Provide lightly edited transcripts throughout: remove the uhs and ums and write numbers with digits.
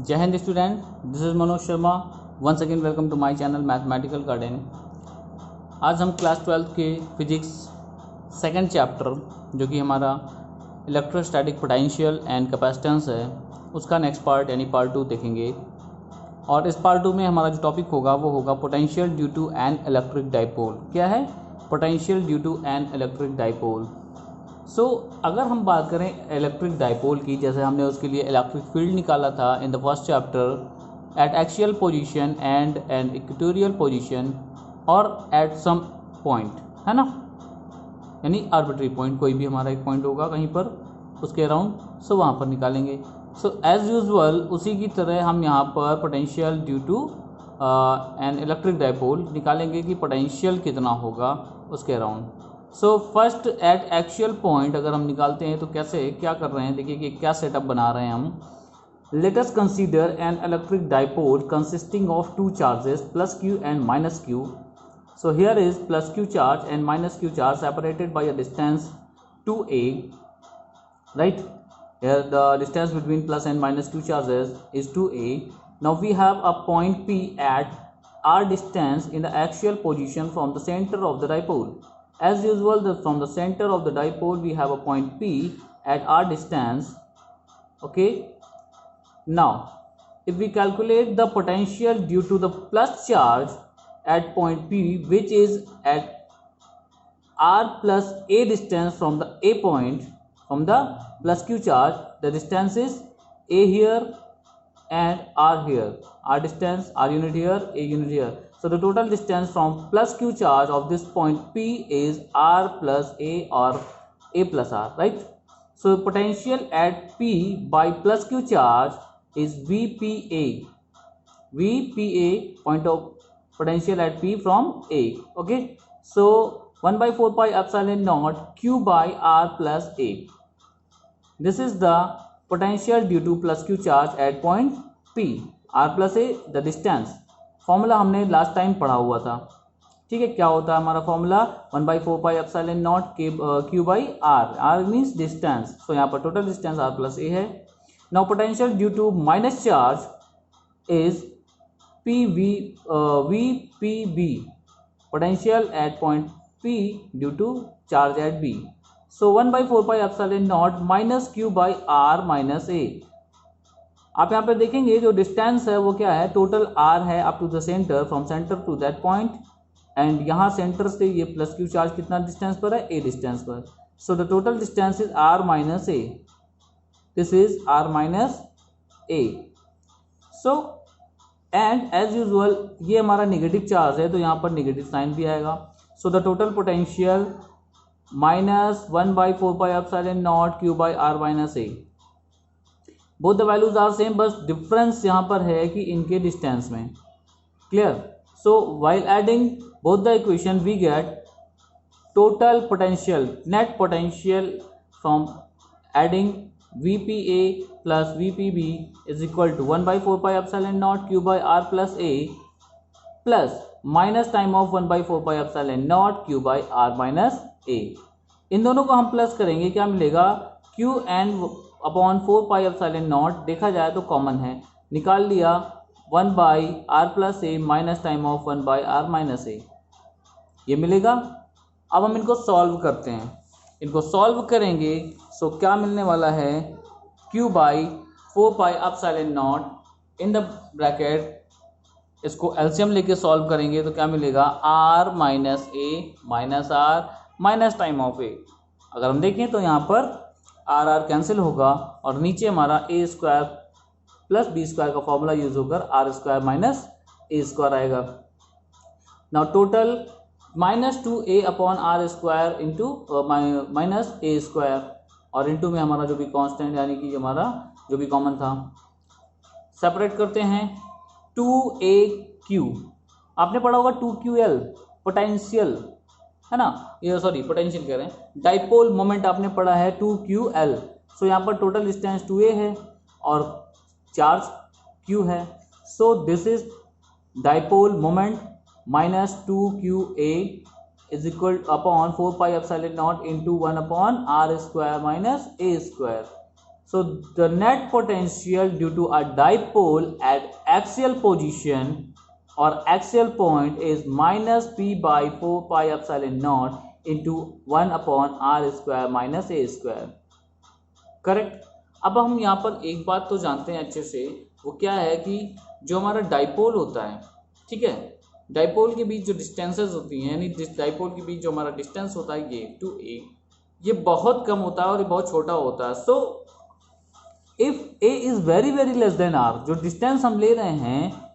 जय हिंद student, this is Manoj Sharma. Once again welcome to my channel mathematical garden. आज हम क्लास 12 के फिजिक्स सेकंड चैप्टर जो कि हमारा इलेक्ट्रोस्टैटिक पोटेंशियल एंड कैपेसिटेंस है उसका नेक्स्ट पार्ट यानी पार्ट 2 देखेंगे। और इस पार्ट 2 में हमारा जो टॉपिक होगा वो होगा potential due to an electric dipole. क्या है? Potential due to an electric dipole. अगर हम बात करें इलेक्ट्रिक डाइपोल की, जैसे हमने उसके लिए इलेक्ट्रिक फील्ड निकाला था in the first chapter at axial position and an equatorial position और एट सम पॉइंट, है ना, यानी आर्बिट्री पॉइंट, कोई भी हमारा एक पॉइंट होगा कहीं पर उसके अराउंड, वहाँ पर निकालेंगे। एज यूजुअल उसी की तरह हम यहाँ पर potential due to an electric dipole निकालेंगे कि पोटेंशियल कितना होगा उसके around. First at actual point अगर हम निकालते हैं तो कैसे क्या कर रहे हैं, देखिए कि क्या सेटअप बना रहे हैं हम। Let us consider N electric dipole consisting of two charges plus Q and minus Q. So here is plus q charge and minus q charge separated by a distance 2a, right? Here the distance between plus and minus q charges is 2a. Now we have a point P at r distance in the axial position from the center of the dipole. As usual, from the center of the dipole we have a point P at r distance. Okay. Now, if we calculate the potential due to the plus charge at point P, which is at r plus a distance from the a point, from the plus q charge, the distance is a here and r here, r distance, r unit here, a unit here. So the total distance from plus q charge of this point P is r plus a or a plus r, right? So potential at P by plus q charge is VPA. VPA, point of potential at P from A. Okay. So 1 by 4 pi epsilon naught q by r plus a. This is the potential due to plus q charge at point P. R plus a, the distance. Formula हमने last time पढ़ा हुआ था, ठीक है। क्या होता है हमारा formula? 1 by 4 pi epsilon naught q by r. r means distance, so यहाँ पर total distance r plus a है। Now potential due to minus charge is VPB, potential at point P due to charge at B. So 1 by 4 pi epsilon naught minus q by r minus a. आप यहाँ पर देखेंगे जो डिस्टेंस है वो क्या है? टोटल r है up to the centre, from centre to that point, and यहाँ सेंटर से ये प्लस क्यू चार्ज कितना डिस्टेंस पर है? a डिस्टेंस पर। So the total distance is r minus a. This is r minus a. So and as usual ये हमारा negative charge है तो यहाँ पर नेगेटिव साइन भी आएगा। सो the total potential minus 1 by 4 pi epsilon naught q by r minus a. Both the values are same, बस difference यहाँ पर है कि इनके डिस्टेंस में। Clear? So while adding both the equation we get total potential, net potential from adding VPA plus VPB is equal to 1 by 4 pi epsilon naught q by r plus a plus minus time of 1 by 4 pi epsilon naught q by r minus a. इन दोनों को हम plus करेंगे, क्या मिलेगा? q and upon 4 pi epsilon naught, देखा जाए तो कॉमन है, निकाल लिया 1 by r plus a minus time of 1 by r minus a, ये मिलेगा। अब हम इनको सॉल्व करते हैं, इनको सॉल्व करेंगे सो क्या मिलने वाला है? q by 4 pi epsilon naught in the bracket, इसको एलसीएम लेके सॉल्व करेंगे तो क्या मिलेगा? r minus a minus r minus time of a. अगर हम देखें तो यहाँ पर आर आर कैंसिल होगा और नीचे हमारा a square plus b square का फॉर्मूला यूज होकर r square minus a square आएगा। Now total minus 2a upon are square into minus a square, और इंटू में हमारा जो भी कांस्टेंट यानी कि हमारा जो भी कॉमन था, सेपरेट करते हैं 2aq। आपने पढ़ा होगा 2ql पोटेंशियल, है ना, ये सॉरी पोटेंशियल कह रहे हैं, डाइपोल मोमेंट आपने पढ़ा है 2ql। सो यहाँ पर टोटल डिस्टेंस 2a है और चार्ज q है। So this is dipole moment minus 2qa is equal upon 4 pi epsilon naught into 1 upon are square minus a square. So the net potential due to a dipole at axial position or axial point is minus p by 4 pi epsilon naught into 1 upon r square minus a square. Correct. अब हम यहाँ पर एक बात तो जानते हैं अच्छे से, वो क्या है कि जो हमारा डाइपोल होता है, ठीक है, डाइपोल के बीच जो डिस्टेंसेस होती हैं, यानी डाइपोल के बीच जो हमारा डिस्टेंस होता है ये टू ए, ये बहुत कम होता है और ये बहुत छोटा होता है. So if a is very very less than r, जो डिस्टेंस हम ले रहे हैं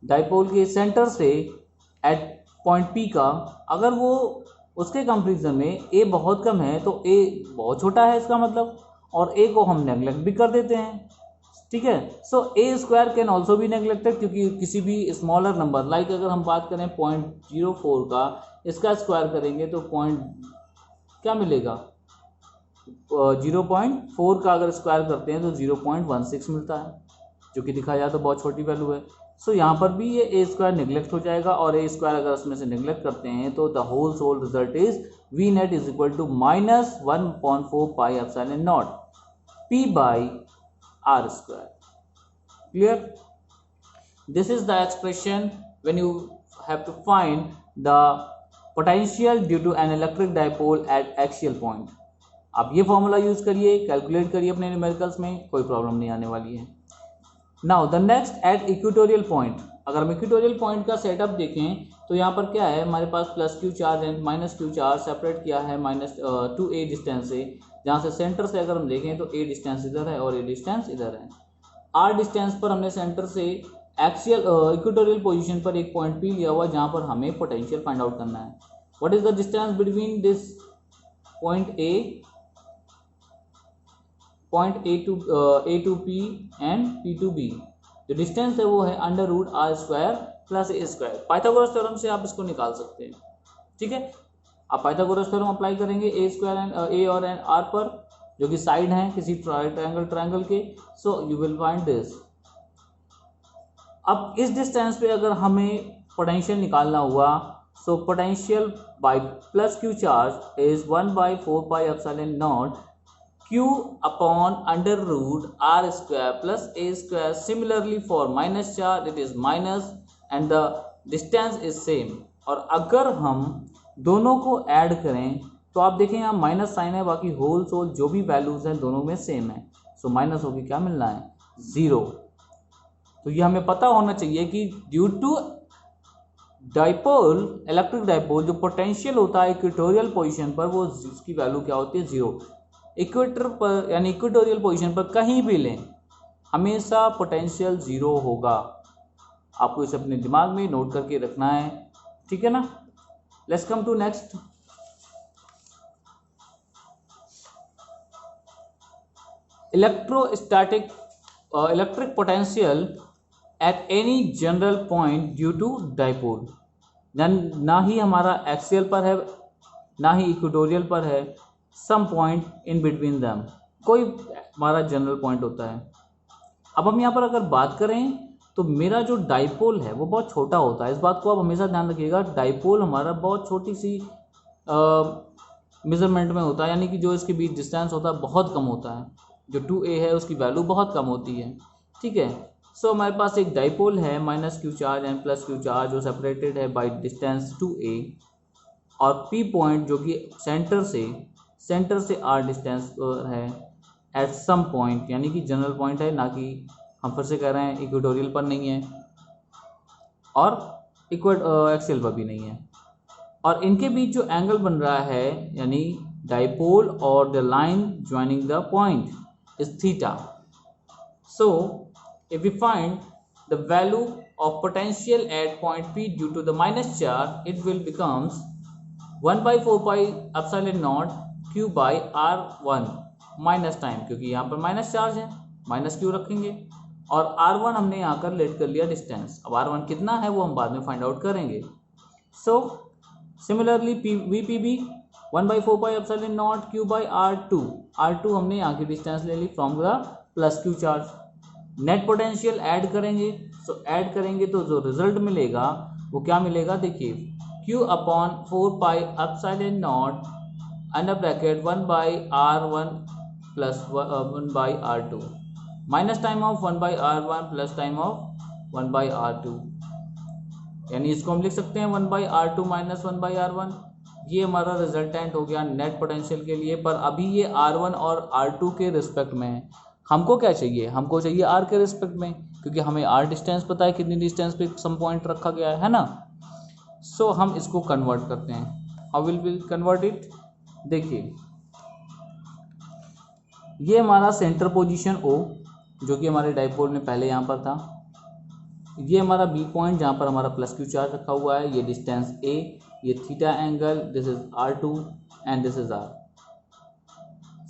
डाइपोल के सेंटर से एट पॉइंट पी का, अगर वो उसके कंपेरिजन में ए बहुत कम है तो ए बहुत छोटा है इसका मतलब, और ए को हम नेग्लेक्ट भी कर देते हैं. ठीक है. सो ए स्क्वायर कैन ऑल्सो भी नेग्लेक्टेड, क्योंकि किसी भी स्मॉलर नंबर लाइक अगर हम बात करें 0.04 का, इसका स्क्वायर करेंगे तो क्या मिलेगा, 0.4 का अगर स्क्वायर करते हैं तो 0.16 मिलता है, जो कि दिखा जाए तो बहुत छोटी वैल्यू है. सो यहाँ पर भी ये ए स्क्वायर निगलेक्ट हो जाएगा, और ए स्क्वायर अगर उसमें से निगलेक्ट करते हैं तो the whole sole result is V net is equal to minus 1/4 pi epsilon naught p by r square. Clear. This is the expression when you have to find the potential due to an electric dipole at axial point. आप ये formula use करिए, calculate करिए अपने numericals में, कोई problem नहीं आने वाली है. Now the next eight equatorial point. अगर हम इक्वेटोरियल पॉइंट का सेटअप देखें तो यहाँ पर क्या है, हमारे पास plus q charge and minus q charge separate किया है माइनस 2a डिस्टेंस से, जहाँ से सेंटर से अगर हम देखें तो a डिस्टेंस इधर है और a डिस्टेंस इधर है. r डिस्टेंस पर हमने सेंटर से एक्सियल इक्वेटोरियल पोजीशन पर एक पॉइंट P लिया हुआ, जहाँ पर हमें पोटेंशियल फाइंड आउट करना है. What is the distance between this point A to P and P to B. जो डिस्टेंस है वो है under root r square plus ए स्क्वायर. पाइथागोरस थ्योरम से आप इसको निकाल सकते हैं. ठीक है. आप पाइथागोरस थ्योरम अप्लाई करेंगे ए स्क्वायर एंड ए और एंड आर पर, जो कि साइड हैं किसी ट्रायंगल के. So you will find this. अब इस डिस्टेंस पे अगर हमें पोटेंशियल निकालना हुआ, so potential bye plus q charge is 1/4 pi epsilon naught q upon under root r square plus a square. Similarly for minus charge it is minus and the distance is same. और अगर हम दोनों को add करें तो आप देखें यहाँ माइनस साइन है, बाकी होल सोल जो भी वैल्यूज हैं दोनों में सेम है. सो माइनस होगी क्या मिलना है, 0. तो ये हमें पता होना चाहिए कि due to dipole, electric dipole, जो पोटेंशियल होता है इक्वेटोरियल पोजीशन पर, वो उसकी वैल्यू क्या होती है, 0. इक्वेटर पर यानी इक्वेटोरियल पोजीशन पर कहीं भी लें, हमेशा पोटेंशियल 0 होगा. आपको इसे अपने दिमाग में नोट करके रखना है. ठीक है ना. Let's come to next. Electrostatic electric potential at any general point due to dipole. ना ही हमारा एक्सियल पर है ना ही इक्वेटोरियल पर है, some point in between them, कोई हमारा जनरल पॉइंट होता है. अब हम यहाँ पर अगर बात करें तो मेरा जो डाइपोल है वो बहुत छोटा होता है. इस बात को आप हमेशा ध्यान रखिएगा. डाइपोल हमारा बहुत छोटी सी मेजरमेंट में होता है, यानी कि जो इसके बीच डिस्टेंस होता है बहुत कम होता है. जो 2a है उसकी वैल्यू बहुत कम होती है. ठीक है. सो हमारे पास एक डाइपोल है minus q charge and plus q charge, जो सेपरेटेड है बाई डिस्टेंस 2a, और P पॉइंट जो कि सेंटर से r डिस्टेंस है एट सम पॉइंट, यानी कि जनरल पॉइंट है, ना कि हम फिर से कह रहे हैं इक्वेटोरियल पर नहीं है और एक्सियल पर भी नहीं है. और इनके बीच जो एंगल बन रहा है, यानी डाइपोल और the line joining the point, is theta. So if we find the value of potential at point P due to the minus charge, it will becomes 1/4 pi epsilon naught q by r1 minus time, क्योंकि यहाँ पर minus charge है, minus q रखेंगे, और r1 हमने यहाँ कर late कर लिया डिस्टेंस. अब r1 कितना है वो हम बाद में फाइंड आउट करेंगे. So similarly VPB 1/4 pi epsilon naught q by r2 हमने यहाँ की डिस्टेंस ले ली from the plus q charge. Net potential add करेंगे, सो ऐड करेंगे तो जो रिजल्ट मिलेगा वो क्या मिलेगा, देखिए, q upon 4 pi epsilon not under bracket 1/r1 plus 1/r2 minus time of 1/r1 plus time of 1/r2, यानी इसको हम लिख सकते हैं 1/r2 माइनस 1/r1। ये हमारा रिजल्टेंट हो गया नेट पोटेंशियल के लिए, पर अभी ये R1 और R2 के रिस्पेक्ट में है। हमको क्या चाहिए, हमको चाहिए R के रिस्पेक्ट में, क्योंकि हमें R डिस्टेंस पता है कितनी डिस्टेंस पे सम पॉइंट रखा गया है ना। सो हम इसको कन्वर्ट करते हैं। How will we convert it, देखिए ये हमारा सेंटर पोजीशन O जो कि हमारे डाइपोल में पहले यहाँ पर था, ये हमारा बी पॉइंट जहाँ पर हमारा प्लस क्यू चार्ज रखा हुआ है, ये डिस्टेंस A, ये theta angle, this is R2 and this is R।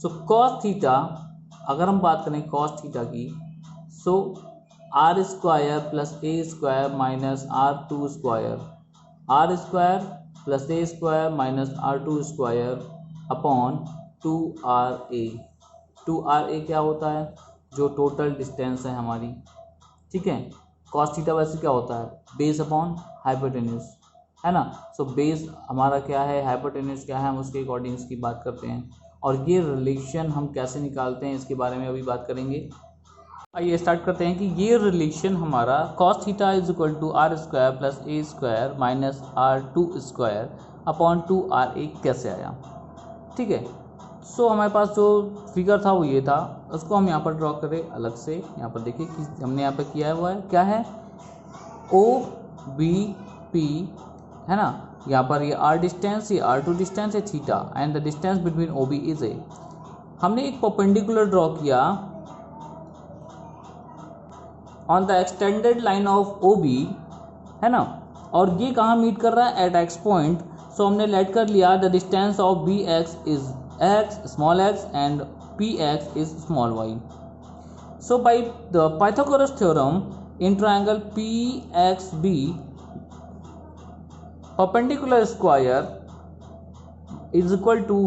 So cos theta, अगर हम बात करें कॉस थीटा की, सो R square plus A square minus R2 square, R square plus A square minus R2 square upon 2RA। 2RA क्या होता है, जो total distance है हमारी, ठीक है। कॉस थीटा वैसे क्या होता है, बेस अपॉन हाइपोटेन्यूज, है ना। सो बेस हमारा क्या है, हाइपोटेन्यूज क्या है, हम उसके अकॉर्डिंग इसकी बात करते हैं। और ये रिलेशन हम कैसे निकालते हैं इसके बारे में अभी बात करेंगे। आइए स्टार्ट करते हैं कि ये रिलेशन हमारा cos theta is equal to R square plus A square minus R2 square upon 2RA कैसे आया, ठीक है। सो हमारे पास जो फिगर था वो ये था, उसको हम यहाँ पर ड्रॉ करें अलग से। यहाँ पर देखिए कि हमने यहाँ पर किया हुआ है क्या है, OBP, है ना। यहाँ पर ये R डिस्टेंस, ये R2 डिस्टेंस है, theta and the distance between OB is A। हमने एक परपेंडिकुलर ड्रॉ किया on the extended line of OB, है ना, और ये कहाँ मीट कर रहा है, एट एक्स पॉइंट। सो हमने लेट कर लिया the distance of BX is x small x and px is small y. So by the Pythagoras theorem in triangle PXB, perpendicular square is equal to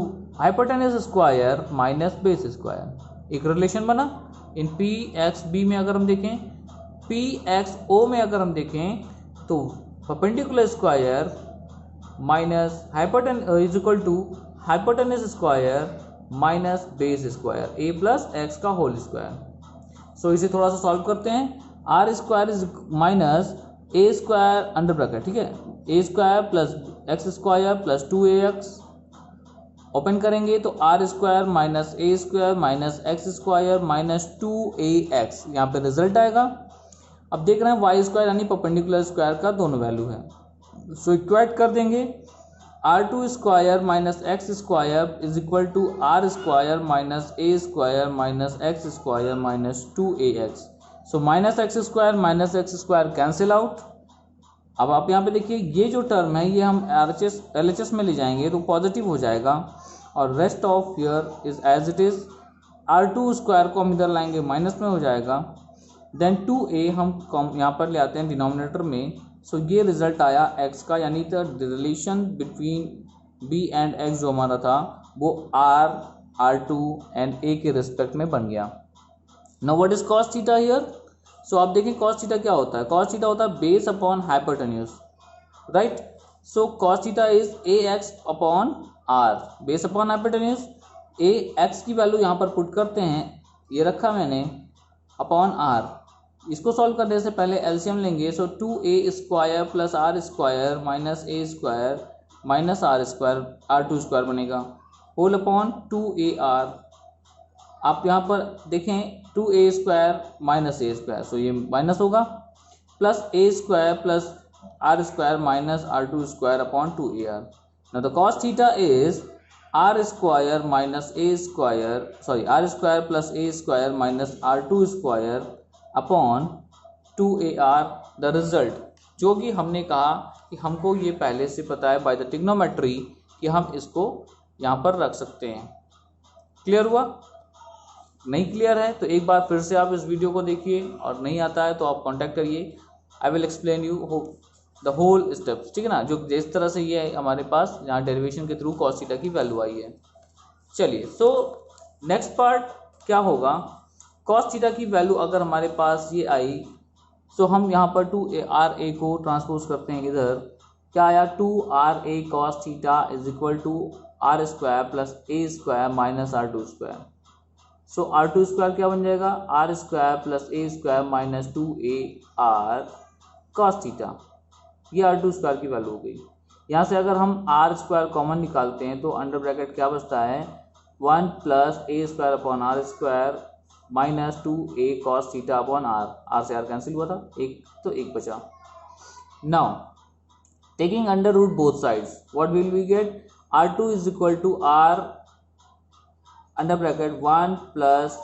hypotenuse square minus base square। एक relation बना इन PXB में। अगर हम देखें PXO में, अगर हम देखें तो perpendicular square minus hypotenuse is equal to hypotenuse square minus base square A plus x का होल स्क्वायर। सो इसे थोड़ा सा सॉल्व करते हैं। R square is minus A square under bracket, ठीक है, A square plus x square plus 2AX open करेंगे तो R square minus A square minus x square minus 2AX, यहाँ पे रिजल्ट आएगा। अब देख रहे हैं वाई स्क्वायर यानी परपेंडिकुलर स्क्वायर का दोनों वैल्यू है, सो इक्वेट कर देंगे। R2 square minus x square is equal to R square minus A square minus x square minus 2AX। So minus x square cancel out. अब आप यहाँ पे देखिए ये जो टर्म है ये हम LHS में ले जाएंगे तो पॉजिटिव हो जाएगा और rest of here is as it is. R2 square को हम इधर लाएंगे माइनस में हो जाएगा, देन 2A हम यहाँ पर ले आते हैं डिनोमिनेटर में। सो ये रिजल्ट आया x का, यानी the relation between B and x जो हमारा था वो R, R2 एंड A के रिस्पेक्ट में बन गया। Now what is cos theta here. So आप देखें कॉस थीटा क्या होता है, कॉस थीटा होता है base upon hypotenuse, right. So cos theta is AX upon R, base upon hypotenuse. AX की वैल्यू यहाँ पर पुट करते हैं, ये रखा मैंने, अपॉन R। इसको सॉल्व करने से पहले एलसीएम लेंगे। So 2A square plus R square minus A square minus R square R2 square बनेगा, होल अपॉन 2AR। आप यहाँ पर देखें 2A square minus A square, so ये माइनस होगा, plus A square plus R square minus R2 square upon 2AR। Now the cos theta is R square minus A square, sorry R square plus A square minus R2 square upon 2AR। The result जो कि हमने कहा कि हमको ये पहले से पता है बाय द ट्रिग्नोमेट्री कि हम इसको यहाँ पर रख सकते हैं। क्लियर हुआ? नहीं क्लियर है तो एक बार फिर से आप इस वीडियो को देखिए, और नहीं आता है तो आप कांटेक्ट करिए, I will explain you the whole steps, ठीक है ना, जो जिस तरह से ये हमारे पास यहाँ डेरिवेशन के थ्रू कॉस थीटा की वैल्यू आई है। चलिए सो नेक्स्ट पार्ट क्या होगा, कॉस थीटा की वैल्यू अगर हमारे पास ये आई, सो हम यहाँ पर 2RA को ट्रांसपोज करते हैं इधर, क्या आया 2RA cos theta is equal to R square plus A square minus R2 square. So r two square क्या बन जाएगा, आर स्क्वायर प्लस ए square minus 2a r cos theta, ये आर टू स्क्वायर की वैल्यू हो गई। यहाँ से अगर हम आर स्क्वायर कॉमन निकालते हैं तो अंडर ब्रैकेट क्या बचता है, 1 plus A square upon are square minus 2a cos theta upon R से आर कैंसिल हुआ था, एक तो एक बचा। Now taking under root both sides what will we get, r2 is equal to R under bracket 1 plus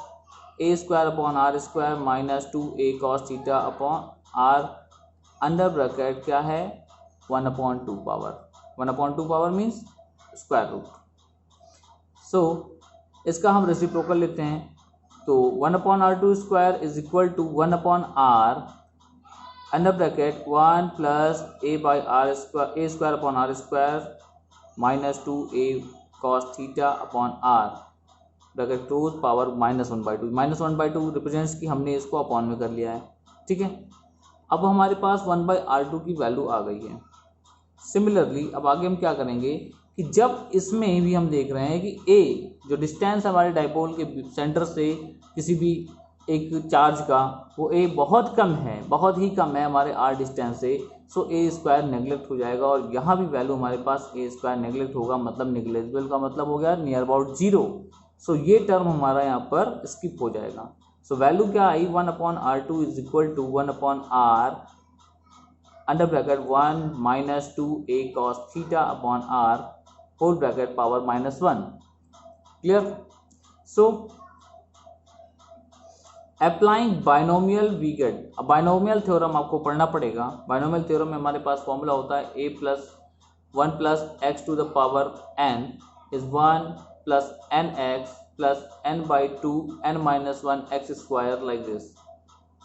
A square upon are square minus 2a cos theta upon R under bracket क्या है 1/2 power, 1/2 power means square root. So इसका हम reciprocal लेते हैं, तो 1/r2 square is equal to 1/r under bracket 1 plus a by r square, a square upon are square minus 2a cos theta upon r bracket close power -1/2, -1/2 represents की हमने इसको upon में कर लिया है, ठीक है। अब हमारे पास 1/r2 की वैल्यू आ गई है। सिमिलरली अब आगे हम क्या करेंगे कि जब इसमें भी हम देख रहे हैं कि a जो डिस्टेंस हमारे डाइपोल के सेंटर से किसी भी एक चार्ज का, वो a बहुत कम है, बहुत ही कम है हमारे r डिस्टेंस से, सो a स्क्वायर नेगलेक्ट हो जाएगा और यहाँ भी वैल्यू हमारे पास a स्क्वायर नेगलेक्ट होगा, मतलब निगलेजिबल का मतलब हो गया नियर अबाउट 0। सो ये टर्म हमारा यहाँ पर स्किप हो जाएगा। सो वैल्यू क्या आई, 1/r2 is equal to 1/r under bracket 1 minus 2a cos theta upon r whole bracket power -1। Clear. So applying binomial we get, अब बाइनोमियल थ्योरम आपको पढ़ना पड़ेगा। बाइनोमियल थ्योरम में हमारे पास फॉर्मूला होता है a plus 1 plus x to the power n is 1 plus nx plus n/2 n-1 x square like this.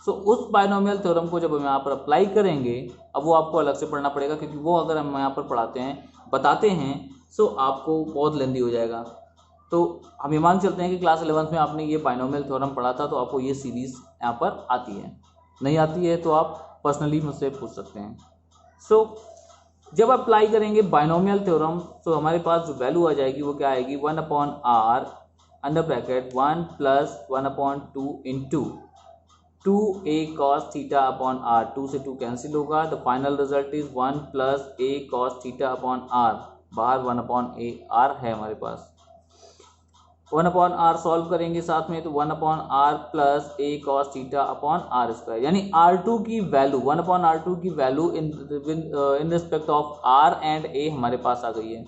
So उस binomial theorem को जब हम यहाँ पर अप्लाई करेंगे, अब वो आपको अलग से पढ़ना पड़ेगा, क्योंकि वो अगर हम यहाँ पर पढ़ाते हैं बताते हैं सो आपको बहुत लेंदी हो जाएगा। तो हम ये मान चलते हैं कि क्लास 11th में आपने ये बाइनोमियल थ्योरम पढ़ा था, तो आपको ये सीरीज यहाँ पर आती है। नहीं आती है तो आप पर्सनली मुझसे पूछ सकते हैं। सो जब अप्लाई करेंगे बाइनोमियल थ्योरम तो हमारे पास जो वैल्यू आ जाएगी वो क्या आएगी, 1/r under bracket 1 plus 1/2 into 2a cos theta upon r, 2 से 2 कैंसिल होगा, the final result is 1 plus a cos theta upon r, बाहर 1/r है हमारे पास। 1/r सॉल्व करेंगे साथ में तो 1/r plus a cos theta upon r square, यानी r2 की वैल्यू 1/r2 की value in respect of r and a हमारे पास आ गई है।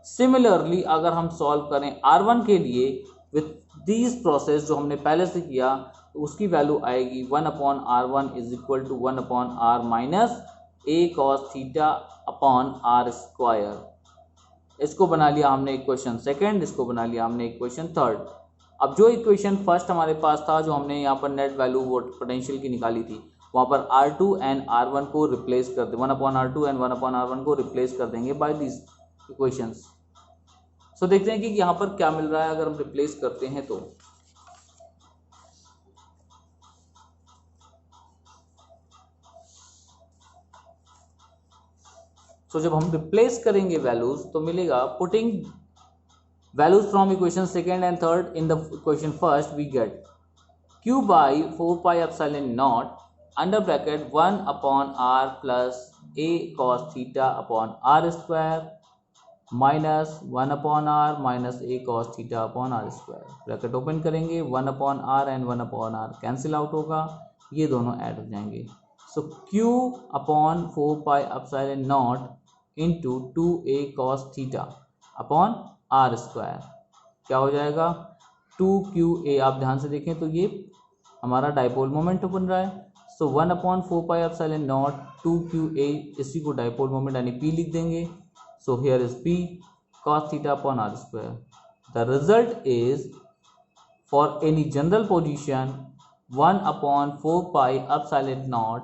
सिमिलरली अगर हम सॉल्व करें r1 के लिए विथ दिस प्रोसेस जो हमने पहले से किया, तो उसकी वैल्यू आएगी 1/r1 is equal to 1/r minus a cos theta upon r square. इसको बना लिया हमने इक्वेशन सेकेंड, इसको बना लिया हमने इक्वेशन थर्ड। अब जो इक्वेशन फर्स्ट हमारे पास था, जो हमने यहाँ पर नेट वैल्यू पोटेंशियल की निकाली थी, वहाँ पर r2 एंड r1 को रिप्लेस कर दे, 1/r2 एंड 1/r1 को रिप्लेस कर देंगे बाय दिस इक्वेशंस। सो देखते हैं कि यहाँ पर क्या मिल रहा है अगर हम रिप्लेस करते हैं तो। सो जब हम रिप्लेस करेंगे वैल्यूज तो मिलेगा, putting values from equation second and third in the equation first we get q by 4πε0 under bracket 1/r plus a cos theta upon r square minus 1/r minus a cos theta upon r square, bracket open करेंगे, 1/r and 1/r cancel out होगा, ये दोनों add हो जाएंगे। So q upon 4πε0 into 2a cos theta upon r square क्या हो जाएगा, 2qa। आप ध्यान से देखें तो ये हमारा डाइपोल मोमेंट बन रहा है। सो 1/4πε0 2qa, इसी को डाइपोल मोमेंट यानी p लिख देंगे। So here is p cos theta upon r square. The result is for any general position 1/4πε0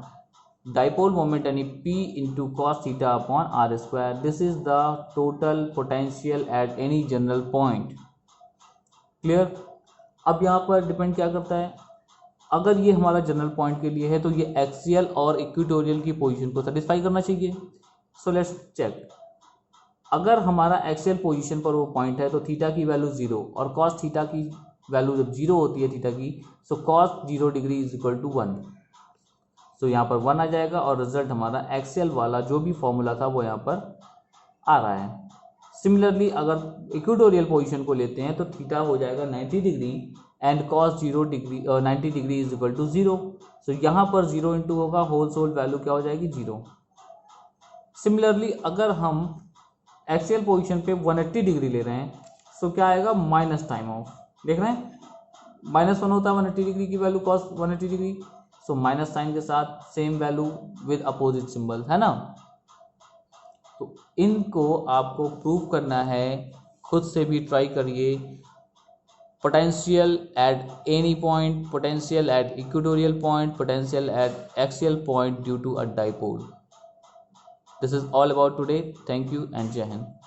dipole moment यानी p into cos theta upon r square. This is the total potential at any general point. Clear? अब यहाँ पर depend क्या करता है, अगर ये हमारा जनरल पॉइंट के लिए है तो ये एक्सियल और इक्वेटोरियल की पोजीशन को सेटिस्फाई करना चाहिए। सो लेट्स चेक, अगर हमारा एक्सियल पोजीशन पर वो पॉइंट है तो थीटा की वैल्यू 0 और कॉस थीटा की वैल्यू जब 0 होती है थीटा की, so cos 0 degree is equal to 1। So यहाँ पर 1 आ जाएगा और रिजल्ट हमारा एक्सियल वाला जो भी फॉर्मूला था वो यहाँ पर आ रहा है। सिमिलरली अगर इक्वेटोरियल पोजीशन को लेते हैं तो थीटा हो जाएगा 90 degree and cos 0 degree 90 degree is equal to 0। So यहाँ पर 0 इंटू होगा, होल सोल वैल्यू क्या हो जाएगी 0। सिमिलरली अगर हम एक्सियल पोजीशन पे 180 डिग्री ले रहे हैं, सो क्या आएगा माइनस टाइम ऑफ, देख रहे हैं -1 होता है 180 डिग्री की value cos 180 degree, so minus sine के साथ same value with opposite symbol, है ना। तो इनको आपको प्रूव करना है, खुद से भी ट्राई करिए। Potential at any point, potential at equatorial point, potential at axial point due to a dipole. This is all about today. Thank you and Jai Hind.